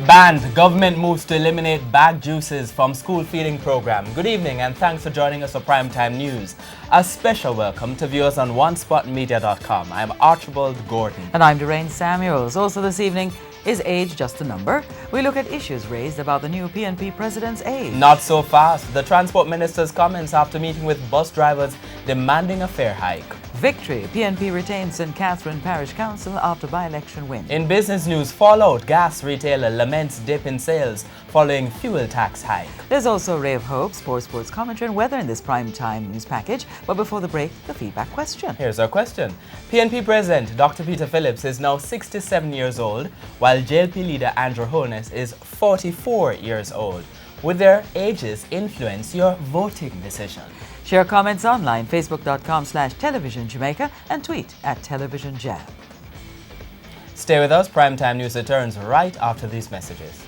Banned. Government moves to eliminate bag juices from school feeding program. Good evening and thanks for joining us for Primetime News. A special welcome to viewers on onespotmedia.com. I'm Archibald Gordon. And I'm Doreen Samuels. Also this evening, is age just a number? We look at issues raised about the new PNP president's age. Not so fast. The Transport Minister's comments after meeting with bus drivers demanding a fare hike. Victory. PNP retains St. Catherine Parish Council after by-election win. In business news, fallout. Gas retailer laments dip in sales following fuel tax hike. There's also a ray of hope, sports commentary and weather in this primetime news package. But before the break, the feedback question. Here's our question. PNP President Dr. Peter Phillips is now 67 years old, while JLP leader Andrew Holness is 44 years old. Would their ages influence your voting decision? Share comments online, facebook.com/television Jamaica and tweet @televisionjam. Stay with us. Primetime News returns right after these messages.